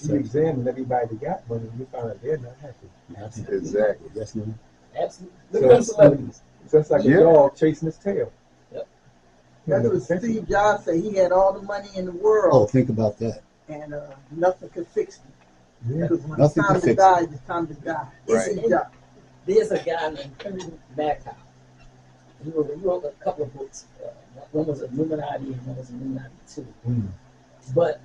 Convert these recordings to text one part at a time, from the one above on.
You examine everybody that got money, and you find out they're not happy. Exactly. Yes, no. Absolutely. Look at them celebrities. So it's like a dog chasing his tail. Yep. That's what Steve Jobs said. He had all the money in the world. Oh, think about that. And nothing could fix him. Yeah. Because when Nothing it's time could to fix die, it's time to die. Right. Steve Jobs. There's a guy named Henry Madcow. He wrote a couple of books. One was Illuminati and one was Illuminati 2. Mm. But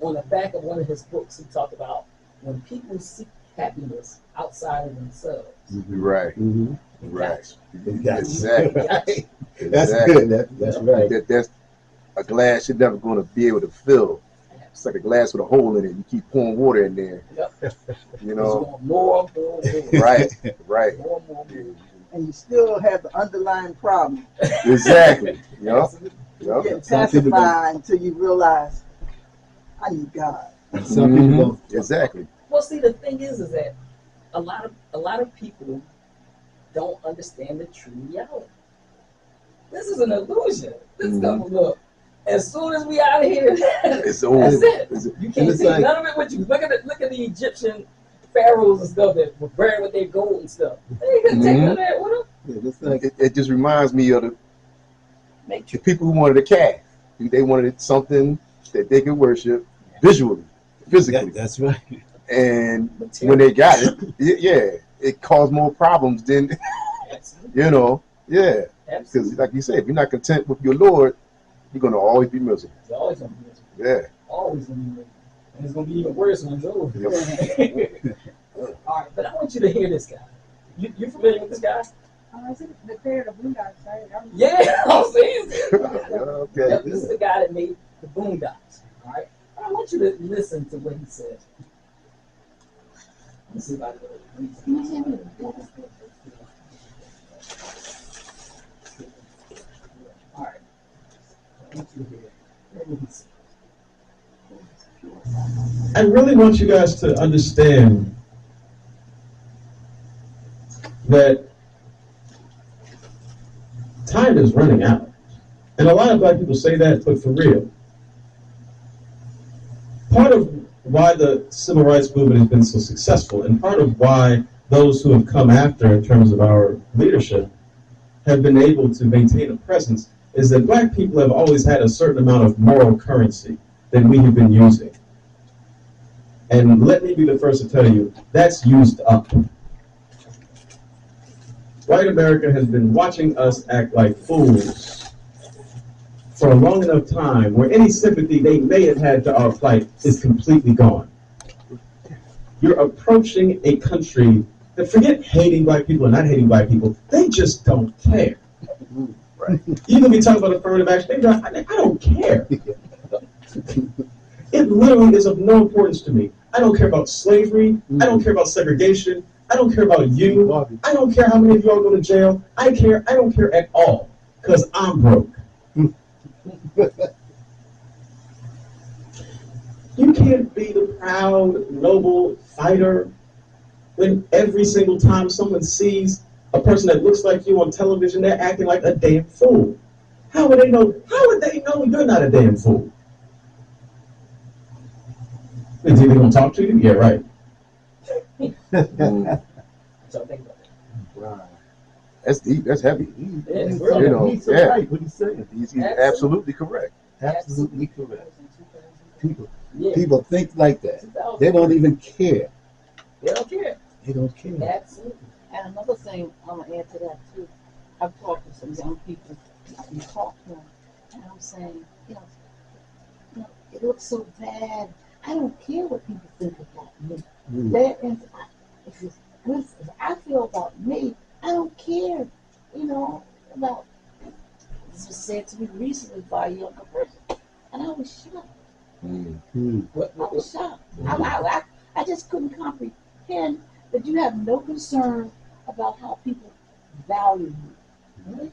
on the back of one of his books, he talked about when people seek happiness outside of themselves. Right. Mm-hmm. Right. Exactly. Exactly. That's Exactly. good. That's right. That's a glass you're never going to be able to fill. It's like a glass with a hole in it. You keep pouring water in there. Yep. You know. More. Right. Right. More. And you still have the underlying problem. Exactly. Yep. You get Some people pacified until you realize, I need God. Some people don't. Exactly. Well, see, the thing is that a lot of people don't understand the true reality. This is an illusion. This stuff, look. As soon as we out of here, It's over. that's it. It's- You can't see none of it with you. Look at the Egyptian pharaohs and stuff that were buried with their gold and stuff. They couldn't take none of that with them. Yeah, it's like, It just reminds me of the Make you people who wanted a calf. They wanted something that they could worship visually, physically. that's right. And when they got it, it caused more problems than, Absolutely. Because Absolutely. like you said, if you're not content with your Lord, you're going to always be miserable. It's always gonna be miserable. Yeah. Always gonna be miserable. And it's gonna be even worse when it's over. Yep. All right, but I want you to hear this guy. You familiar with this guy? Is it the creator of Boondocks, right? Yeah, I'm saying. Okay. Yep, this is the guy that made the Boondocks. All right, I want you to listen to what he says. Let's see if I can. All right. I want you to hear what he says. I really want you guys to understand that time is running out. And a lot of black people say that, but for real. Part of why the civil rights movement has been so successful, and part of why those who have come after in terms of our leadership have been able to maintain a presence, is that black people have always had a certain amount of moral currency that we have been using. And let me be the first to tell you, that's used up. White America has been watching us act like fools for a long enough time where any sympathy they may have had to our plight is completely gone. You're approaching a country that, forget hating black people or not hating black people, they just don't care. Right. Even if you talk about affirmative action, I don't care. It literally is of no importance to me. I don't care about slavery. I don't care about segregation. I don't care about you. I don't care how many of you all go to jail. I don't care at all, because I'm broke. You can't be the proud, noble fighter when every single time someone sees a person that looks like you on television, they're acting like a damn fool. How would they know? How would they know you're not a damn fool? Is he gonna talk to you? Yeah, right. So think about it. Right. That's deep. That's heavy. It's He's real. so, he's so right. What he's saying. He's absolutely correct. Absolutely correct. Yeah. People think like that. 2000. They don't even care. They don't care. They don't care. Absolutely. And another thing I'm gonna add to that too. I've talked to some young people. You talk to them, and I'm saying, it looks so bad. I don't care what people think about me. If it's good, if I feel about me, I don't care. About this was said to me recently by a younger person, and I was shocked. I was shocked. I just couldn't comprehend that you have no concern about how people value you.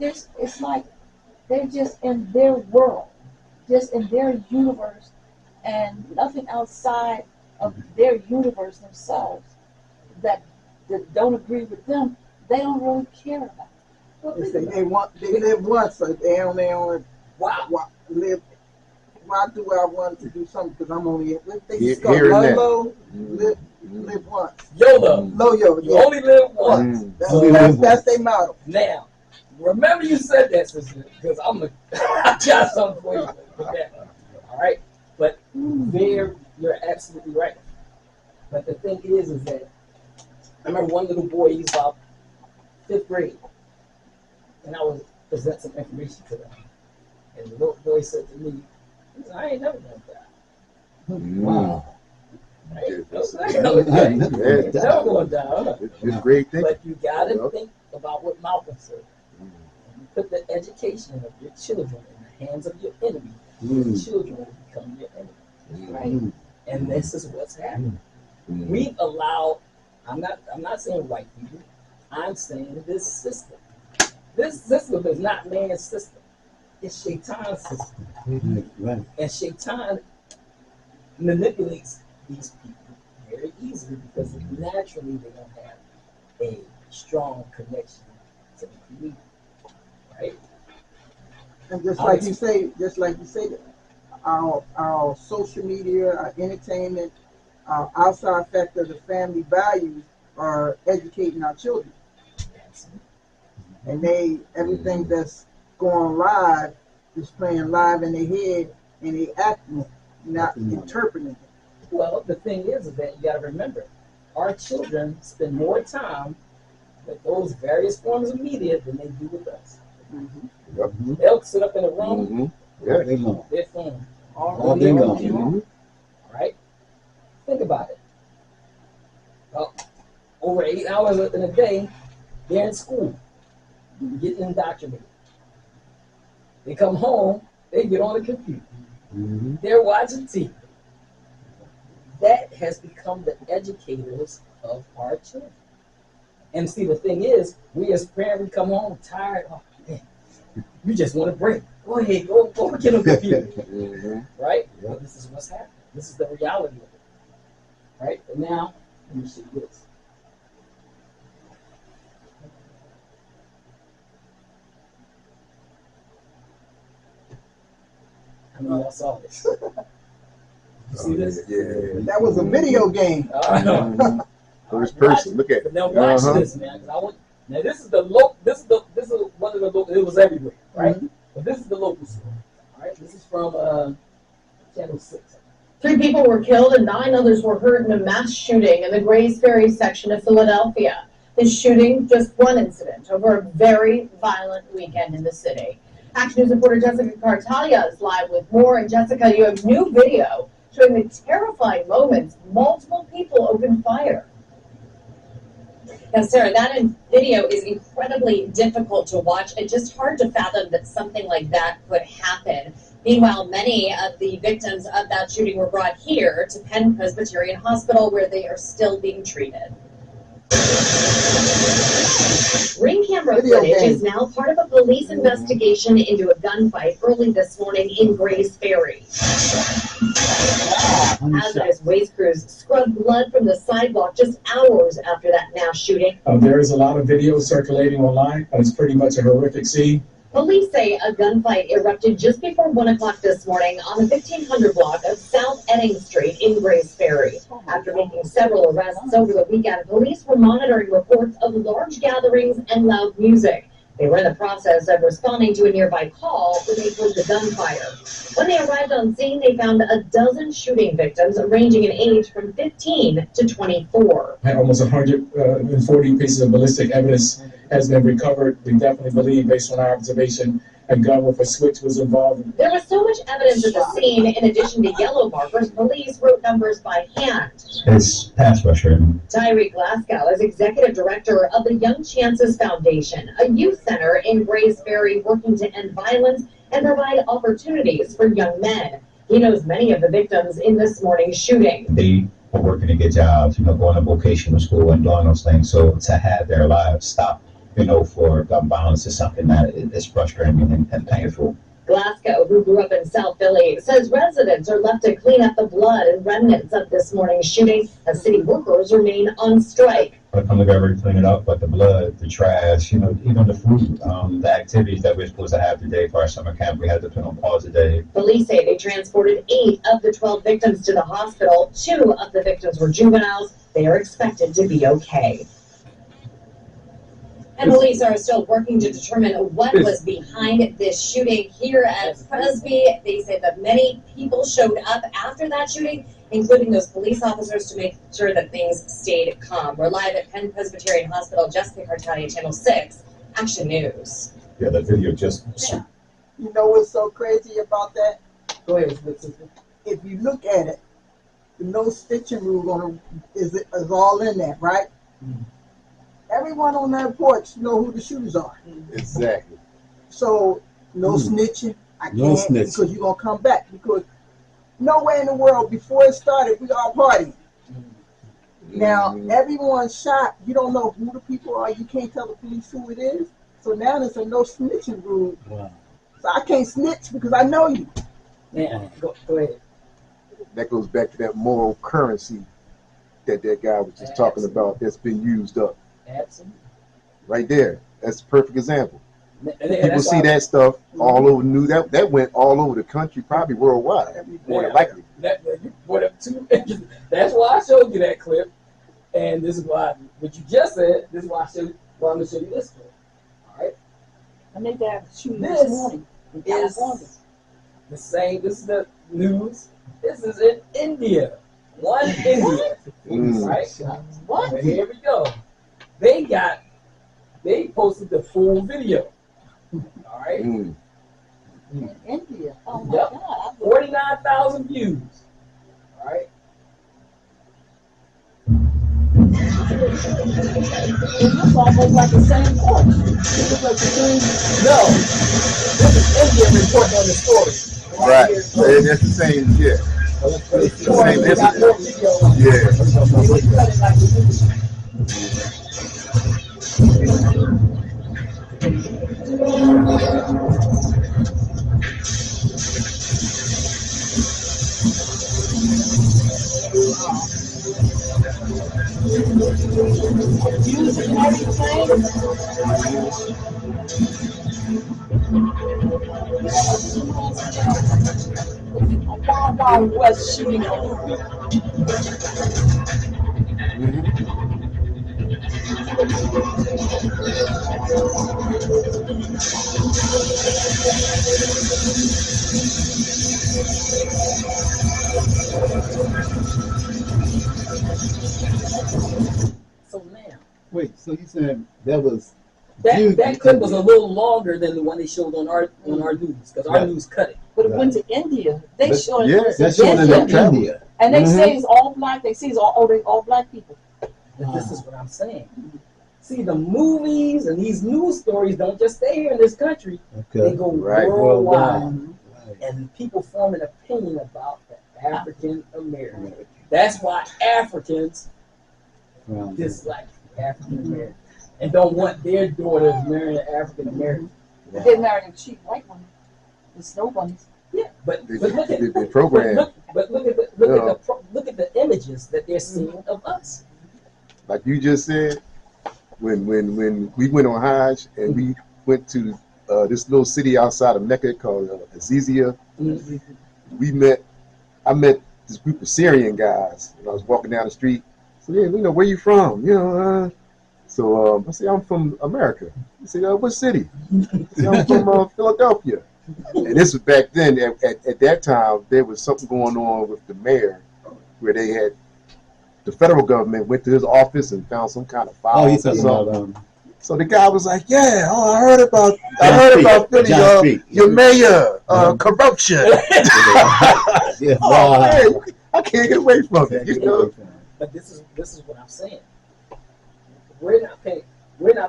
It's like they're just in their world, just in their universe, and nothing outside of their universe themselves that don't agree with them, they don't really care about. They live once, so they don't Wow. live why do I want to do something? Because I'm only what they Here- just call here and there. low, live once. YOLO. Low yo, You yeah. only live once. Mm. That's their motto. Now, remember you said that, sister, because I got something for you with that. All right? But there, you're absolutely right. But the thing is that I remember one little boy, he was about 5th grade, and I was present some information to them. And the little boy said to me, he said, I ain't never done that. Wow. Right? That's Never going down. It's great thing. But you gotta Yep. think about what Malcolm said. When you put the education of your children in the hands of your enemy, your children will become your enemy. Right. And this is what's happening. Mm. We've allowed, I'm not saying white people, I'm saying this system. This system is not man's system. It's Shaitan's system. Right. And Shaitan manipulates these people very easily because naturally they don't have a strong connection to the Creator. Right? And just like you say, our social media, our entertainment, our outside factor, the family values are educating our children. And everything that's going live is playing live in their head and they acting it, not interpreting it. Well, the thing is that you got to remember, our children spend more time with those various forms of media than they do with us. Yep. They'll sit up in a room, Mhm. All day long. their phone, All day long. Mhm. right? Think about it. Well, over 8 hours in a day, they're in school, getting indoctrinated. They come home, they get on the computer, they're watching TV. That has become the educators of our children. And see, the thing is, we as parents, we come home tired. Oh, man, you just want to break. Go ahead, go get on the computer. Mhm. Right? But this is what's happening. This is the reality of it. Right? But now, let me see this. I mean, y'all saw this. You see this? Yeah. That was a video game. Mhm. First person. Look at But it. now watch Uh-huh. this, man. 'Cause I want. Now this is the local. This is one of the local. It was everywhere, right? But this is the local story. All right. This is from Channel 6. 3 people were killed and 9 others were hurt in a mass shooting in the Grays Ferry section of Philadelphia. This shooting, just one incident over a very violent weekend in the city. Action News reporter Jessica Cartalia is live with more. And Jessica, you have new video showing the terrifying moments multiple people opened fire. Now, Sarah, that video is incredibly difficult to watch and just hard to fathom that something like that could happen. Meanwhile, many of the victims of that shooting were brought here to Penn Presbyterian Hospital, where they are still being treated. Ring camera Video footage game. is now part of a police investigation into a gunfight early this morning in Grays Ferry. Hazardous waste crews scrubbed blood from the sidewalk just hours after that mass shooting. There is a lot of video circulating online, but it's pretty much a horrific scene. Police say a gunfight erupted just before 1 o'clock this morning on the 1500 block of South Edding Street in Grays Ferry. After making several arrests over the weekend, police were monitoring reports of large gatherings and loud music. They were in the process of responding to a nearby call when they heard the gunfire. When they arrived on scene, they found a dozen shooting victims ranging in age from 15 to 24. Almost 140 pieces of ballistic evidence has been recovered. We definitely believe, based on our observation, a gun with a switch was involved. There was so much evidence at the scene. In addition to yellow markers, police wrote numbers by hand. It's past frustrating. Tyree Glasgow is executive director of the Young Chances Foundation, a youth center in Grays Ferry working to end violence and provide opportunities for young men. He knows many of the victims in this morning's shooting. They are working to get jobs, going to vocational school and doing those things. So to have their lives stopped, for gun violence is something that is frustrating and painful. Glasgow, who grew up in South Philly, says residents are left to clean up the blood and remnants of this morning's shooting as city workers remain on strike. come together to clean it up, but the blood, the trash, even the food, the activities that we're supposed to have today for our summer camp, we had to put on pause today. Police say they transported 8 of the 12 victims to the hospital. 2 of the victims were juveniles. They are expected to be okay. And police are still working to determine what was behind this shooting here at Presby. They say that many people showed up after that shooting, including those police officers, to make sure that things stayed calm. We're live at Penn Presbyterian Hospital. Jessica Cartani, Channel 6, Action News. Yeah, the video just. You know what's so crazy about that? Go ahead. If you look at it, the no snitching rule is all in that, right? Everyone on that porch know who the shooters are. Exactly. So no snitching. I No can't snitching. because you're gonna come back, because nowhere in the world before it started we all partying. Now everyone shot. You don't know who the people are. You can't tell the police who it is. So now there's a no snitching rule. Wow. So I can't snitch because I know you. Yeah, go ahead. That goes back to that moral currency that guy was just talking about that's been used up. Absolutely. Right there. That's a perfect example. People That's see why- that stuff all over that went all over the country, probably worldwide, more than likely. You brought up that's why I showed you that clip, and this is why what you just said. This is why I'm going to show you this clip. All right. I made that shooting This this morning in is California. the same. This is the news. This is in India. One India. Right. What? And here we go. They posted the full video. All right. In India. Oh my Yep. God. 49,000 views. All right. It looks almost like the same porch. It looks like the same. No, this is India reporting on the story. Right. And that's the same, yeah. It's the same incident. Music and everything. A Wild Wild West shooting a movie. So now Wait, so you saying that was that clip was a little longer than the one they showed on our news, because our news cut it. But it went to India. They That's- showed yeah, it that's to showing in India. India. And they say it's all black. They say it's all black people. But this is what I'm saying. See, the movies and these news stories don't just stay here in this country. They Okay. go Right. worldwide. Right. And people form an opinion about the African American. That's why Africans Wow. dislike African Americans and don't want their daughters marrying an African American. But they married a cheap white woman. It's no one's. Yeah, but They look at the program. look at the images that they're seeing of us. Like you just said, when we went on Hajj and we went to this little city outside of Mecca called Azizia, I met this group of Syrian guys, and I was walking down the street. So yeah, where you from? So I said, I'm from America. He said, what city? I said, I'm from Philadelphia. And this was back then. At that time, there was something going on with the mayor, where they had the federal government went to his office and found some kind of files. Oh, he's or talking something. about So the guy was like, "Yeah, I heard about Philly, John Speak. your mayor, corruption." yeah. Oh Wow. man, I can't get away from it. You know? But this is what I'm saying. We're not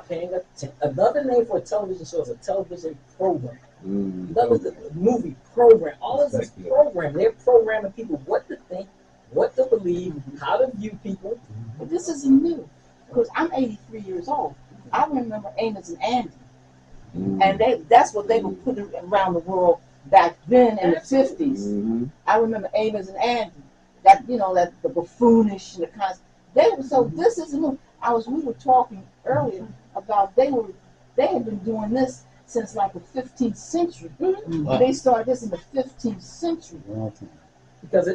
paying attention. Another name for a television show is a television program. Another the movie program. All of this program. They're programming people what to think, what to believe, how to view people. But this isn't new. Because I'm 83 years old. I remember Amos and Andy. And that's what they were putting around the world back then in the 50s. I remember Amos and Andy. That, that the buffoonish and the kind. They were so. This isn't new. we were talking earlier about they had been doing this since like the 15th century. Wow. They started this in the 15th century. Long time. Because